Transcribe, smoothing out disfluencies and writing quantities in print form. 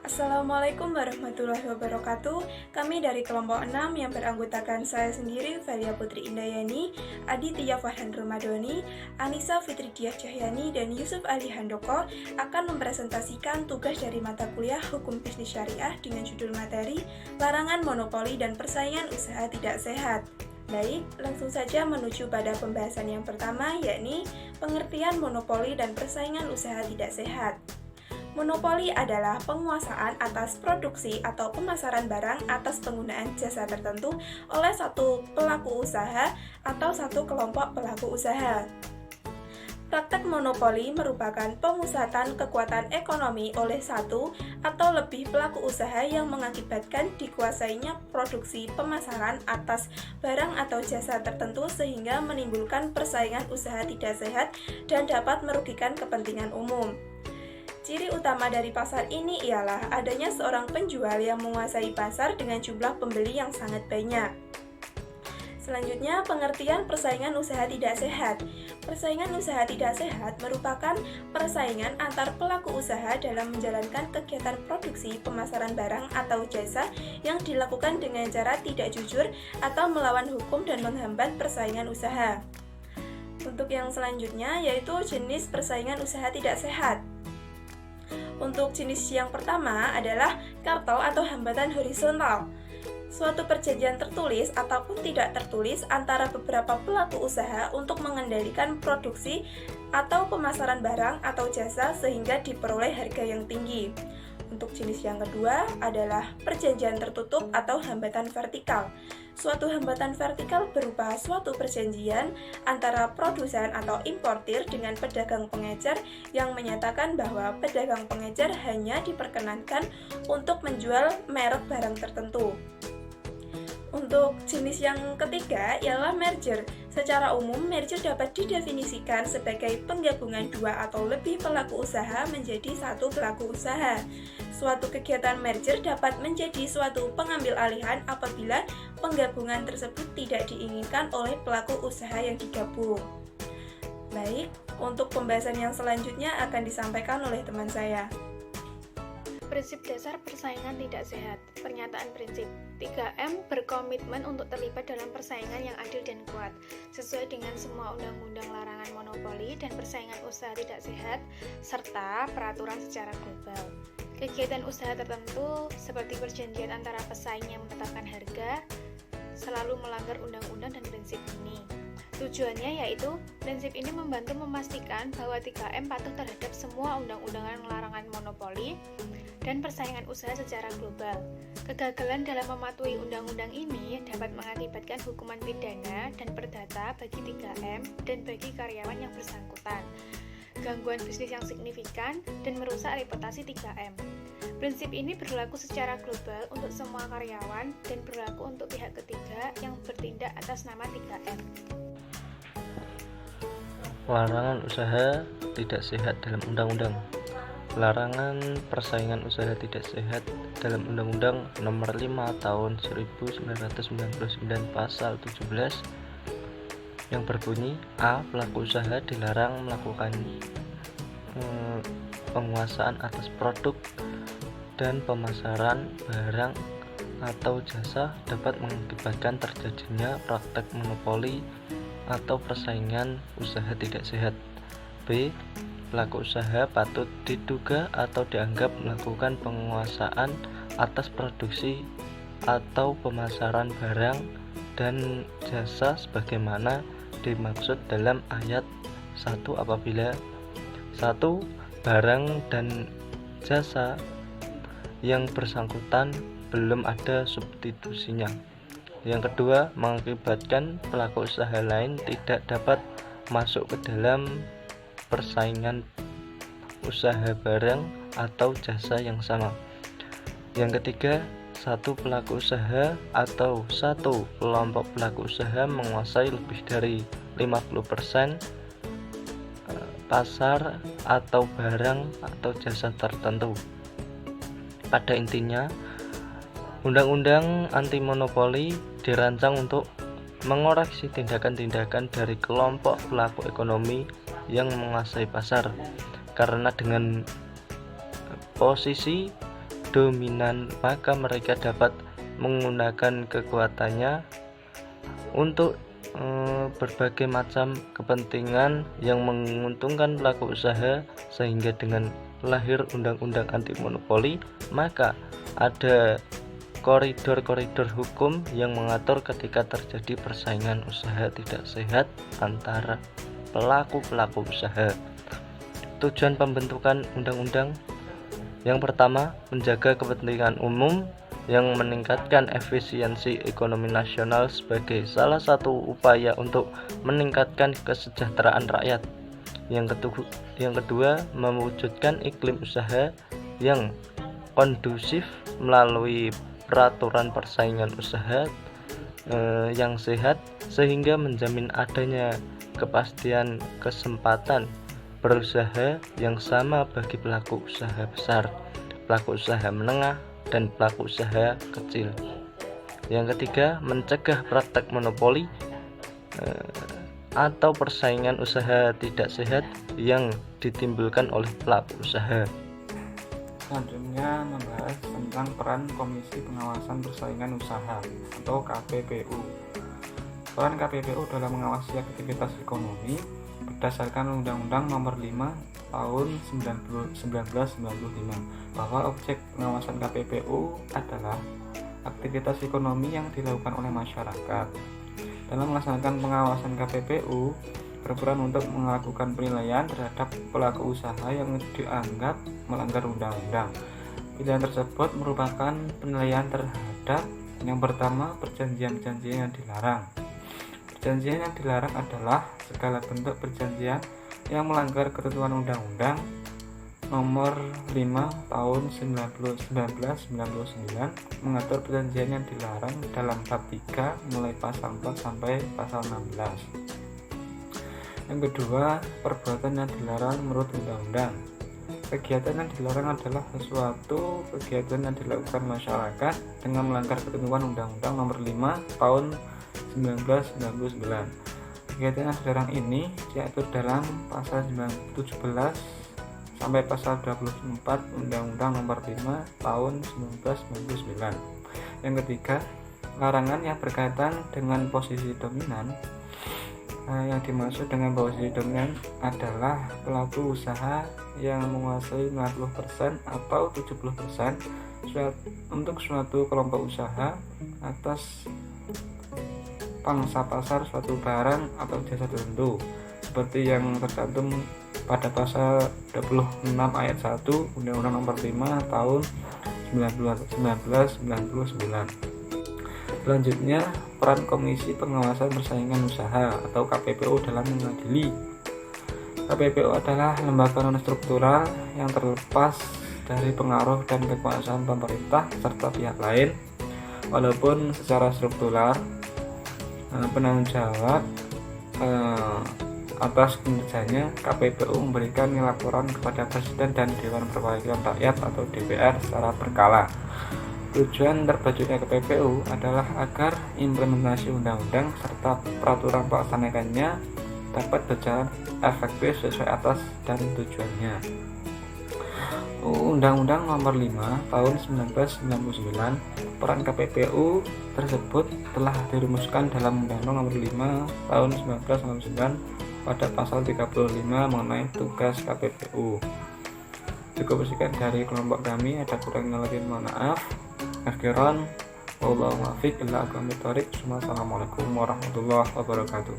Assalamualaikum warahmatullahi wabarakatuh. Kami dari kelompok 6 yang beranggotakan saya sendiri, Velia Putri Indayani, Aditya Farhan Ramadhani, Anissa Fitri Diah Cahyani, dan Yusuf Ali Handoko akan mempresentasikan tugas dari mata kuliah Hukum Bisnis Syariah dengan judul materi Larangan Monopoli dan Persaingan Usaha Tidak Sehat. Baik, langsung saja menuju pada pembahasan yang pertama, yakni pengertian monopoli dan persaingan usaha tidak sehat. Monopoli adalah penguasaan atas produksi atau pemasaran barang atas penggunaan jasa tertentu oleh satu pelaku usaha atau satu kelompok pelaku usaha. Praktek monopoli merupakan pemusatan kekuatan ekonomi oleh satu atau lebih pelaku usaha yang mengakibatkan dikuasainya produksi pemasaran atas barang atau jasa tertentu sehingga menimbulkan persaingan usaha tidak sehat dan dapat merugikan kepentingan umum. Ciri utama dari pasar ini ialah adanya seorang penjual yang menguasai pasar dengan jumlah pembeli yang sangat banyak. Selanjutnya, pengertian persaingan usaha tidak sehat. Persaingan usaha tidak sehat merupakan persaingan antar pelaku usaha dalam menjalankan kegiatan produksi pemasaran barang atau jasa yang dilakukan dengan cara tidak jujur atau melawan hukum dan menghambat persaingan usaha. Untuk yang selanjutnya yaitu jenis persaingan usaha tidak sehat. Untuk jenis yang pertama adalah kartel atau hambatan horizontal. Suatu perjanjian tertulis ataupun tidak tertulis antara beberapa pelaku usaha untuk mengendalikan produksi atau pemasaran barang atau jasa sehingga diperoleh harga yang tinggi. Untuk jenis yang kedua adalah perjanjian tertutup atau hambatan vertikal. Suatu hambatan vertikal berupa suatu perjanjian antara produsen atau importir dengan pedagang pengecer yang menyatakan bahwa pedagang pengecer hanya diperkenankan untuk menjual merek barang tertentu. Untuk jenis yang ketiga ialah merger. Secara umum, merger dapat didefinisikan sebagai penggabungan dua atau lebih pelaku usaha menjadi satu pelaku usaha. Suatu kegiatan merger dapat menjadi suatu pengambil alihan apabila penggabungan tersebut tidak diinginkan oleh pelaku usaha yang digabung. Baik, untuk pembahasan yang selanjutnya akan disampaikan oleh teman saya. Prinsip dasar persaingan tidak sehat. Pernyataan prinsip 3M berkomitmen untuk terlibat dalam persaingan yang adil dan kuat, sesuai dengan semua undang-undang larangan monopoli dan persaingan usaha tidak sehat, serta peraturan secara global. Kegiatan usaha tertentu, seperti perjanjian antara pesaing yang menetapkan harga, selalu melanggar undang-undang dan prinsip ini. Tujuannya yaitu, prinsip ini membantu memastikan bahwa 3M patuh terhadap semua undang-undangan larangan monopoli dan persaingan usaha secara global. Kegagalan dalam mematuhi undang-undang ini dapat mengakibatkan hukuman pidana dan perdata bagi 3M dan bagi karyawan yang bersangkutan, gangguan bisnis yang signifikan, dan merusak reputasi 3M. Prinsip ini berlaku secara global untuk semua karyawan dan berlaku untuk pihak ketiga yang bertindak atas nama 3M. Larangan usaha tidak sehat dalam undang-undang. Larangan persaingan usaha tidak sehat dalam Undang-Undang Nomor 5 Tahun 1999 Pasal 17 yang berbunyi A. Pelaku usaha dilarang melakukan penguasaan atas produk dan pemasaran barang atau jasa dapat mengakibatkan terjadinya praktek monopoli atau persaingan usaha tidak sehat. B. Pelaku usaha patut diduga atau dianggap melakukan penguasaan atas produksi atau pemasaran barang dan jasa sebagaimana dimaksud dalam ayat 1 apabila 1. Barang dan jasa yang bersangkutan belum ada substitusinya. Yang kedua, mengakibatkan pelaku usaha lain tidak dapat masuk ke dalam persaingan usaha barang atau jasa yang sama. Yang ketiga, satu pelaku usaha atau satu kelompok pelaku usaha menguasai lebih dari 50% pasar atau barang atau jasa tertentu. Pada intinya, Undang-Undang Anti Monopoli dirancang untuk mengoreksi tindakan-tindakan dari kelompok pelaku ekonomi yang menguasai pasar, karena dengan posisi dominan, maka mereka dapat menggunakan kekuatannya untuk berbagai macam kepentingan yang menguntungkan pelaku usaha, sehingga dengan lahir undang-undang anti monopoli maka ada koridor-koridor hukum yang mengatur ketika terjadi persaingan usaha tidak sehat antara pelaku-pelaku usaha. Tujuan pembentukan undang-undang yang pertama, menjaga kepentingan umum yang meningkatkan efisiensi ekonomi nasional sebagai salah satu upaya untuk meningkatkan kesejahteraan rakyat. Yang kedua, mewujudkan iklim usaha yang kondusif melalui peraturan persaingan usaha yang sehat, sehingga menjamin adanya kepastian kesempatan berusaha yang sama bagi pelaku usaha besar, pelaku usaha menengah, dan pelaku usaha kecil. Yang ketiga, mencegah praktek monopoli atau persaingan usaha tidak sehat yang ditimbulkan oleh pelaku usaha. Selanjutnya membahas tentang peran Komisi Pengawasan Persaingan Usaha atau KPPU. Peran KPPU dalam mengawasi aktivitas ekonomi berdasarkan Undang-Undang Nomor 5 Tahun 1995 bahwa objek pengawasan KPPU adalah aktivitas ekonomi yang dilakukan oleh masyarakat. Dalam melaksanakan pengawasan, KPPU berperan untuk melakukan penilaian terhadap pelaku usaha yang dianggap melanggar undang-undang. Penilaian tersebut merupakan penilaian terhadap yang pertama, perjanjian-perjanjian yang dilarang. Perjanjian yang dilarang adalah segala bentuk perjanjian yang melanggar ketentuan Undang-Undang Nomor 5 Tahun 1999 mengatur perjanjian yang dilarang dalam bab 3 mulai pasal 4 sampai pasal 16. Yang kedua, perbuatan yang dilarang menurut Undang-Undang. Kegiatan yang dilarang adalah sesuatu kegiatan yang dilakukan masyarakat dengan melanggar ketentuan Undang-Undang Nomor 5 Tahun 1999. Kegiatan yang dilarang ini diatur dalam pasal 17 sampai pasal 24 Undang-Undang Nomor 5 Tahun 1999. Yang ketiga, larangan yang berkaitan dengan posisi dominan. Yang dimaksud dengan posisi dominan adalah pelaku usaha yang menguasai 50% atau 70% untuk suatu kelompok usaha atas pangsa pasar suatu barang atau jasa tertentu, seperti yang tercantum pada pasal 26 ayat 1 Undang-Undang Nomor 5 Tahun 1999. Selanjutnya, peran Komisi Pengawasan Persaingan Usaha atau KPPU dalam mengadili. KPPU adalah lembaga non-struktural yang terlepas dari pengaruh dan kekuasaan pemerintah serta pihak lain. Walaupun secara struktural penanggung jawab atas kinerjanya, KPPU memberikan laporan kepada Presiden dan Dewan Perwakilan Rakyat atau DPR secara berkala. Tujuan terbentuknya KPPU adalah agar implementasi undang-undang serta peraturan pelaksananya dapat berjalan efektif sesuai atas dan tujuannya. Undang-Undang Nomor 5 Tahun 1999, peran KPPU tersebut telah dirumuskan dalam Undang-Undang Nomor 5 Tahun 1999 pada pasal 35 mengenai tugas KPPU. Cukup sekian dari kelompok kami, ada kurangnya lagi mohon maaf. Akhiran, wallahu muwaffiq ila aqwamit thoriq. Assalamualaikum warahmatullahi wabarakatuh.